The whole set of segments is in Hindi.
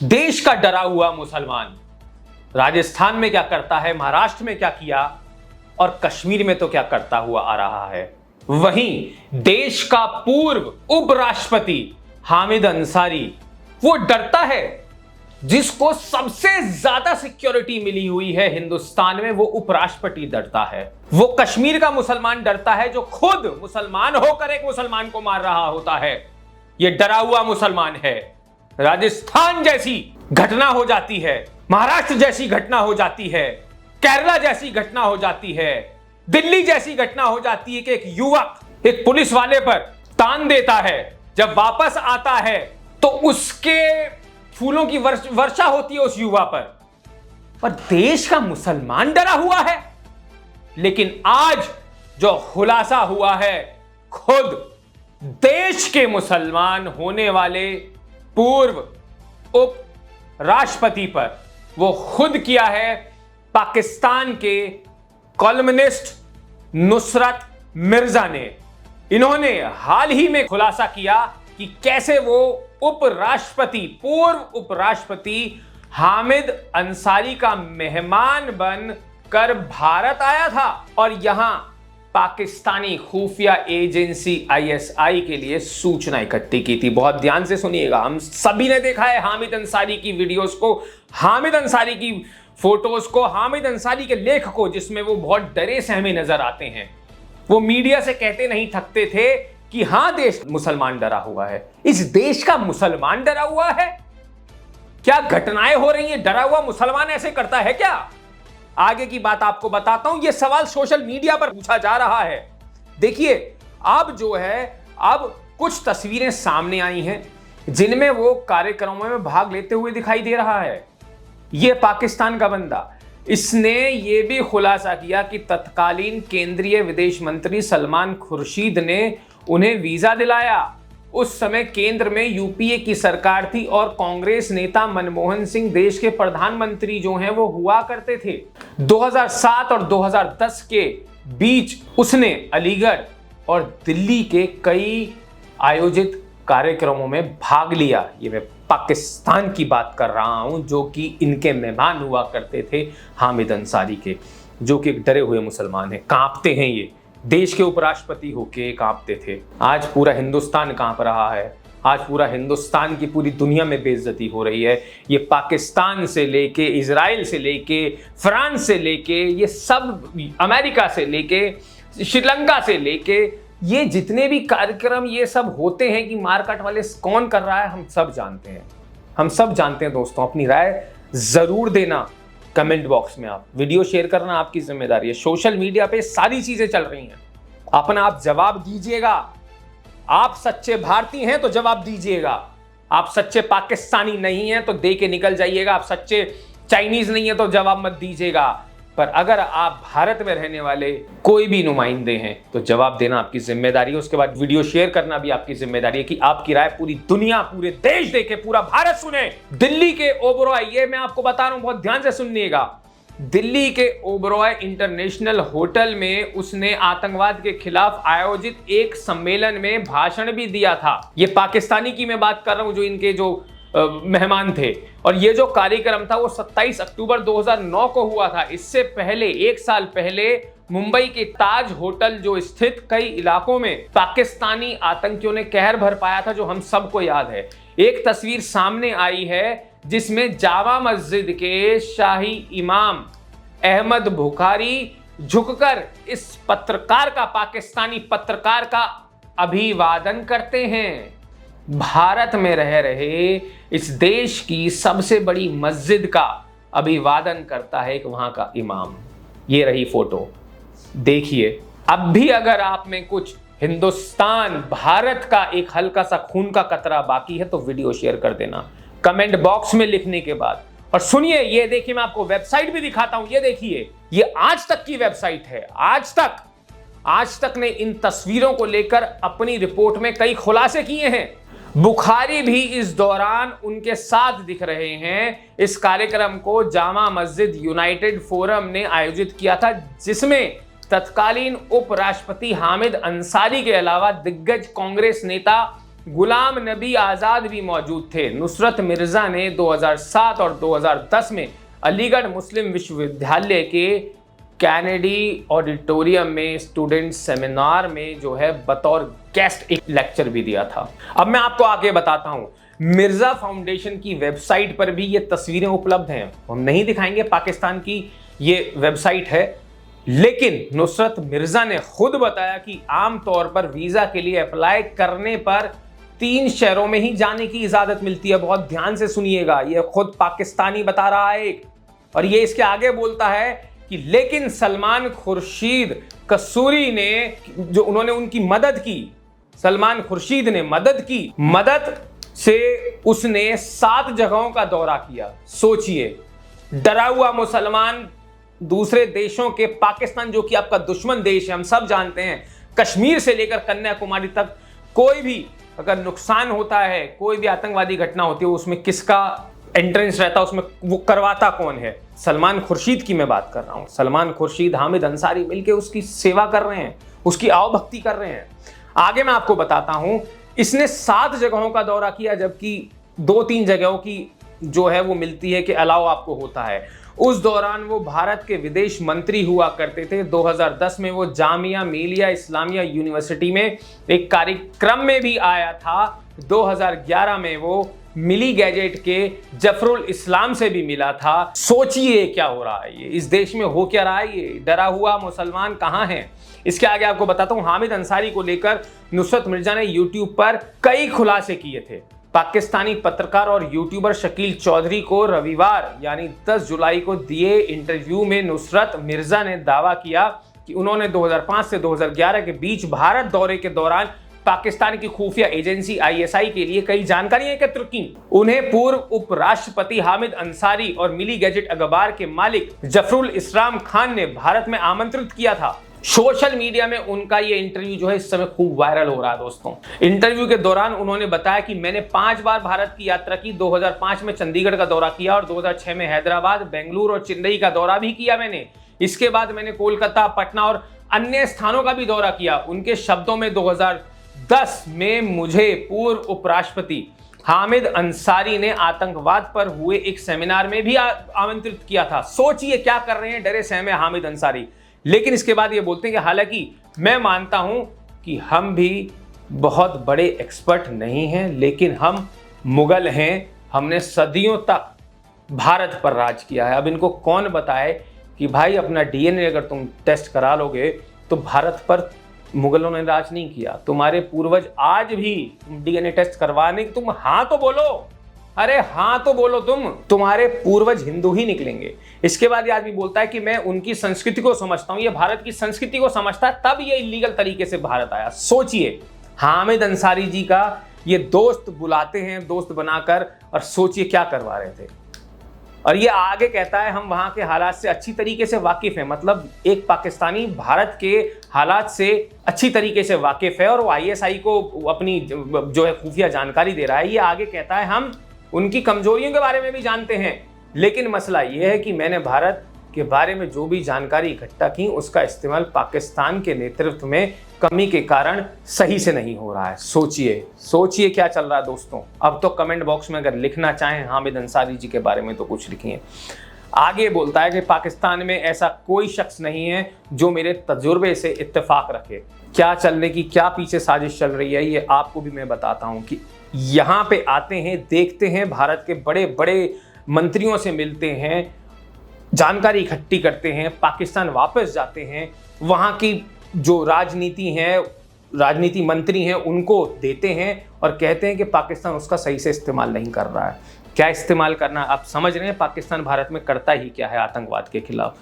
देश का डरा हुआ मुसलमान राजस्थान में क्या करता है, महाराष्ट्र में क्या किया और कश्मीर में तो क्या करता हुआ आ रहा है। वहीं देश का पूर्व उपराष्ट्रपति हामिद अंसारी वो डरता है, जिसको सबसे ज्यादा सिक्योरिटी मिली हुई है हिंदुस्तान में, वो उपराष्ट्रपति डरता है। वो कश्मीर का मुसलमान डरता है जो खुद मुसलमान होकर एक मुसलमान को मार रहा होता है। ये डरा हुआ मुसलमान है। राजस्थान जैसी घटना हो जाती है, महाराष्ट्र जैसी घटना हो जाती है, केरला जैसी घटना हो जाती है, दिल्ली जैसी घटना हो जाती है कि एक युवक एक पुलिस वाले पर तान देता है, जब वापस आता है तो उसके फूलों की वर्षा होती है उस युवा पर देश का मुसलमान डरा हुआ है। लेकिन आज जो खुलासा हुआ है, खुद देश के मुसलमान होने वाले पूर्व उप राष्ट्रपति पर, वो खुद किया है पाकिस्तान के कॉलमनिस्ट नुसरत मिर्जा ने। इन्होंने हाल ही में खुलासा किया कि कैसे वो उपराष्ट्रपति, पूर्व उपराष्ट्रपति हामिद अंसारी का मेहमान बन कर भारत आया था और यहां पाकिस्तानी खुफिया एजेंसी आईएसआई के लिए सूचना इकट्ठी की थी। बहुत ध्यान से सुनिएगा, हम सभी ने देखा है हामिद अंसारी की वीडियोस को, हामिद अंसारी की फोटोज को, हामिद अंसारी के लेख को, जिसमें वो बहुत डरे सहमे नजर आते हैं। वो मीडिया से कहते नहीं थकते थे कि हां देश मुसलमान डरा हुआ है। इस देश का मुसलमान डरा हुआ है? क्या घटनाएं हो रही हैं? डरा हुआ मुसलमान ऐसे करता है क्या? आगे की बात आपको बताता हूं। यह सवाल सोशल मीडिया पर पूछा जा रहा है। देखिए, अब जो है, अब कुछ तस्वीरें सामने आई हैं जिनमें वो कार्यक्रमों में भाग लेते हुए दिखाई दे रहा है। यह पाकिस्तान का बंदा, इसने यह भी खुलासा किया कि तत्कालीन केंद्रीय विदेश मंत्री सलमान खुर्शीद ने उन्हें वीजा दिलाया। उस समय केंद्र में यूपीए की सरकार थी और कांग्रेस नेता मनमोहन सिंह देश के प्रधानमंत्री जो हैं वो हुआ करते थे। 2007 और 2010 के बीच उसने अलीगढ़ और दिल्ली के कई आयोजित कार्यक्रमों में भाग लिया। ये मैं पाकिस्तान की बात कर रहा हूं, जो कि इनके मेहमान हुआ करते थे हामिद अंसारी के, जो कि डरे हुए मुसलमान हैं, कांपते हैं। ये देश के उपराष्ट्रपति होके कांपते थे। आज पूरा हिंदुस्तान कांप रहा है। आज पूरा हिंदुस्तान की पूरी दुनिया में बेइज्जती हो रही है। ये पाकिस्तान से लेके, इजराइल से लेके, फ्रांस से लेके, ये सब, अमेरिका से लेके, श्रीलंका से लेके, ये जितने भी कार्यक्रम ये सब होते हैं कि मारकाट वाले कौन कर रहा है, हम सब जानते हैं। हम सब जानते हैं। दोस्तों, अपनी राय जरूर देना कमेंट बॉक्स में। आप वीडियो शेयर करना आपकी जिम्मेदारी है। सोशल मीडिया पे सारी चीजें चल रही हैं, अपना आप जवाब दीजिएगा। आप सच्चे भारतीय हैं तो जवाब दीजिएगा। आप सच्चे पाकिस्तानी नहीं हैं तो दे के निकल जाइएगा। आप सच्चे चाइनीज नहीं है तो जवाब मत दीजिएगा। पर अगर आप भारत में रहने वाले कोई भी नुमाइंदे हैं तो जवाब देना आपकी जिम्मेदारी है। उसके बाद वीडियो शेयर करना भी आपकी जिम्मेदारी है कि आपकी राय पूरी दुनिया, पूरे देश देखे, पूरा भारत सुने। दिल्ली के ओबरॉय, ये मैं आपको बता रहा हूं, बहुत ध्यान से सुनिएगा। दिल्ली के ओबरॉय इंटरनेशनल होटल में उसने आतंकवाद के खिलाफ आयोजित एक सम्मेलन में भाषण भी दिया था। ये पाकिस्तानी की मैं बात कर रहा हूं, जो इनके जो मेहमान थे। और ये जो कार्यक्रम था वो 27 अक्टूबर 2009 को हुआ था। इससे पहले, एक साल पहले, मुंबई के ताज होटल जो स्थित कई इलाकों में पाकिस्तानी आतंकियों ने कहर भर पाया था, जो हम सबको याद है। एक तस्वीर सामने आई है जिसमें जामा मस्जिद के शाही इमाम अहमद बुखारी झुककर इस पत्रकार का, पाकिस्तानी पत्रकार का अभिवादन करते हैं। भारत में रह रहे इस देश की सबसे बड़ी मस्जिद का अभिवादन करता है एक वहां का इमाम। ये रही फोटो, देखिए। अब भी अगर आप में कुछ हिंदुस्तान, भारत का एक हल्का सा खून का कतरा बाकी है तो वीडियो शेयर कर देना कमेंट बॉक्स में लिखने के बाद। और सुनिए, ये देखिए, मैं आपको वेबसाइट भी दिखाता हूं। ये देखिए, ये आज तक की वेबसाइट है। आज तक ने इन तस्वीरों को लेकर अपनी रिपोर्ट में कई खुलासे किए हैं। बुखारी भी इस दौरान उनके साथ दिख रहे हैं। इस कार्यक्रम को जामा मस्जिद यूनाइटेड फोरम ने आयोजित किया था, जिसमें तत्कालीन उपराष्ट्रपति हामिद अंसारी के अलावा दिग्गज कांग्रेस नेता गुलाम नबी आज़ाद भी मौजूद थे। नुसरत मिर्ज़ा ने 2007 और 2010 में अलीगढ़ मुस्लिम विश्वविद्यालय के कैनेडी ऑडिटोरियम में स्टूडेंट सेमिनार में जो है बतौर गेस्ट एक लेक्चर भी दिया था। अब मैं आपको आगे बताता हूं, मिर्जा फाउंडेशन की वेबसाइट पर भी ये तस्वीरें उपलब्ध हैं। हम नहीं दिखाएंगे, पाकिस्तान की ये वेबसाइट है, लेकिन नुसरत मिर्जा ने खुद बताया कि आमतौर पर वीजा के लिए अप्लाई करने पर 3 शहरों में ही जाने की इजाजत मिलती है। बहुत ध्यान से सुनिएगा, ये खुद पाकिस्तानी बता रहा है एक। और ये इसके आगे बोलता है कि लेकिन सलमान खुर्शीद कसूरी ने, जो उन्होंने उनकी मदद की, सलमान खुर्शीद ने मदद से उसने 7 जगहों का दौरा किया। सोचिए, डरा हुआ मुसलमान दूसरे देशों के, पाकिस्तान जो कि आपका दुश्मन देश है, हम सब जानते हैं, कश्मीर से लेकर कन्याकुमारी तक कोई भी अगर नुकसान होता है, कोई भी आतंकवादी घटना होती है, उसमें किसका एंट्रेंस रहता है, उसमें वो करवाता कौन है? सलमान खुर्शीद की मैं बात कर रहा हूं। सलमान खुर्शीद, हामिद अंसारी मिलकर उसकी सेवा कर रहे हैं, उसकी आओ भक्ति कर रहे हैं। आगे मैं आपको बताता हूं, इसने 7 जगहों का दौरा किया, जबकि 2-3 जगहों की जो है वो मिलती है कि अलाउ आपको होता है। उस दौरान वो भारत के विदेश मंत्री हुआ करते थे। 2010 में वो जामिया मिलिया इस्लामिया यूनिवर्सिटी में एक कार्यक्रम में भी आया था। 2011 में वो मिली गैजेट के जफरुल इस्लाम से भी मिला था। सोचिए क्या हो रहा है, ये इस देश में हो क्या रहा है, ये डरा हुआ मुसलमान कहां है? इसके आगे आपको बताता हूं, हामिद अंसारी को लेकर नुसरत मिर्जा ने यूट्यूब पर कई खुलासे किए थे। पाकिस्तानी पत्रकार और यूट्यूबर शकील चौधरी को रविवार यानी 10 जुलाई को दिए इंटरव्यू में नुसरत मिर्जा ने दावा किया कि उन्होंने 2005 से 2011 के बीच भारत दौरे के दौरान पाकिस्तान की खुफिया एजेंसी ISI के लिए कई जानकारियां एकत्र की। उन्हें पूर्व उपराष्ट्रपति हामिद अंसारी और मिली गैजेट अखबार के मालिक जफरुल इस्लाम खान ने भारत में आमंत्रित किया था। सोशल मीडिया में उनका ये इंटरव्यू जो है इस समय खूब वायरल हो रहा है दोस्तों। इंटरव्यू के दौरान उन्होंने बताया कि मैंने 5 बार भारत की यात्रा की। 2005 में चंडीगढ़ का दौरा किया और 2006 में हैदराबाद, बेंगलुरु और चेन्नई का दौरा भी किया मैंने। इसके बाद मैंने कोलकाता, पटना और अन्य स्थानों का भी दौरा किया। उनके शब्दों में 2010 में मुझे पूर्व उपराष्ट्रपति हामिद अंसारी ने आतंकवाद पर हुए एक सेमिनार में भी आमंत्रित किया था। सोचिए क्या कर रहे हैं डरे सहमे हामिद अंसारी। लेकिन इसके बाद ये बोलते हैं कि हालांकि मैं मानता हूं कि हम भी बहुत बड़े एक्सपर्ट नहीं हैं, लेकिन हम मुगल हैं, हमने सदियों तक भारत पर राज किया है। अब इनको कौन बताए कि भाई अपना DNA अगर तुम टेस्ट करा लोगे तो भारत पर मुगलों ने राज नहीं किया। तुम्हारे पूर्वज आज भी DNA टेस्ट करवाने, तुम हाँ तो बोलो, अरे हाँ तो बोलो, तुम्हारे पूर्वज हिंदू ही निकलेंगे। इसके बाद ये आदमी बोलता है कि मैं उनकी संस्कृति को समझता हूं, ये भारत की संस्कृति को समझता है, तब ये इलीगल तरीके से भारत आया। सोचिए, हामिद अंसारी जी का ये दोस्त बुलाते हैं, दोस्त बनाकर, और सोचिए क्या करवा रहे थे। और ये आगे कहता है हम वहां के हालात से अच्छी तरीके से वाकिफ हैं। मतलब एक पाकिस्तानी भारत के हालात से अच्छी तरीके से वाकिफ है और वो ISI को अपनी जो है खुफिया जानकारी दे रहा है। ये आगे कहता है हम उनकी कमजोरियों के बारे में भी जानते हैं, लेकिन मसला यह है कि मैंने भारत के बारे में जो भी जानकारी इकट्ठा की उसका इस्तेमाल पाकिस्तान के नेतृत्व में कमी के कारण सही से नहीं हो रहा है। सोचिए क्या चल रहा है दोस्तों। अब तो कमेंट बॉक्स में अगर लिखना चाहें हामिद अंसारी जी के बारे में तो कुछ लिखिए। आगे बोलता है कि पाकिस्तान में ऐसा कोई शख्स नहीं है जो मेरे तजुर्बे से इत्तेफाक रखे। क्या चलने की, क्या पीछे साजिश चल रही है, ये आपको भी मैं बताता हूं कि यहाँ पे आते हैं, देखते हैं, भारत के बड़े बड़े मंत्रियों से मिलते हैं, जानकारी इकट्ठी करते हैं, पाकिस्तान वापस जाते हैं, वहाँ की जो राजनीति मंत्री हैं उनको देते हैं और कहते हैं कि पाकिस्तान उसका सही से इस्तेमाल नहीं कर रहा है। क्या इस्तेमाल करना, आप समझ रहे हैं पाकिस्तान भारत में करता ही क्या है आतंकवाद के खिलाफ।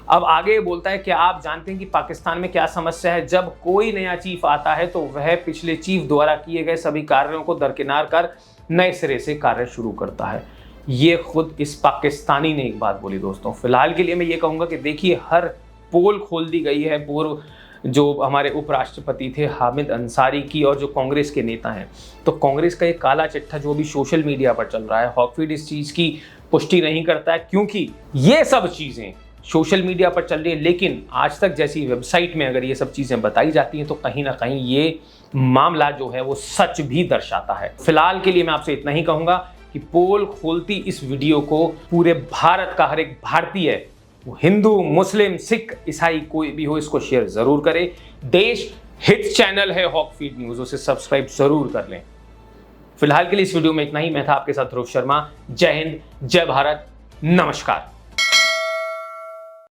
अब आगे बोलता है कि आप जानते हैं कि पाकिस्तान में क्या समस्या है। जब कोई नया चीफ आता है तो वह पिछले चीफ द्वारा किए गए सभी कार्यों को दरकिनार कर नए सिरे से कार्य शुरू करता है। ये खुद इस पाकिस्तानी ने एक बात बोली दोस्तों। फिलहाल के लिए मैं ये कहूँगा कि देखिए, हर पोल खोल दी गई है पूर्व जो हमारे उपराष्ट्रपति थे हामिद अंसारी की और जो कांग्रेस के नेता हैं। तो कांग्रेस का एक काला चिट्ठा जो भी सोशल मीडिया पर चल रहा है, हॉकफीड इस चीज़ की पुष्टि नहीं करता है, क्योंकि ये सब चीज़ें सोशल मीडिया पर चल रही है, लेकिन आज तक जैसी वेबसाइट में अगर ये सब चीज़ें बताई जाती हैं तो कहीं ना कहीं ये मामला जो है वो सच भी दर्शाता है। फिलहाल के लिए मैं आपसे इतना ही कहूँगा कि पोल खोलती इस वीडियो को पूरे भारत का हर एक भारतीय, वो हिंदू, मुस्लिम, सिख, ईसाई कोई भी हो, इसको शेयर जरूर करे। देश हिट चैनल है हॉक फीड न्यूज़, उसे सब्सक्राइब जरूर कर लें। फिलहाल के लिए इस वीडियो में इतना ही। मैं था आपके साथ ध्रुव शर्मा। जय हिंद, जय भारत, नमस्कार।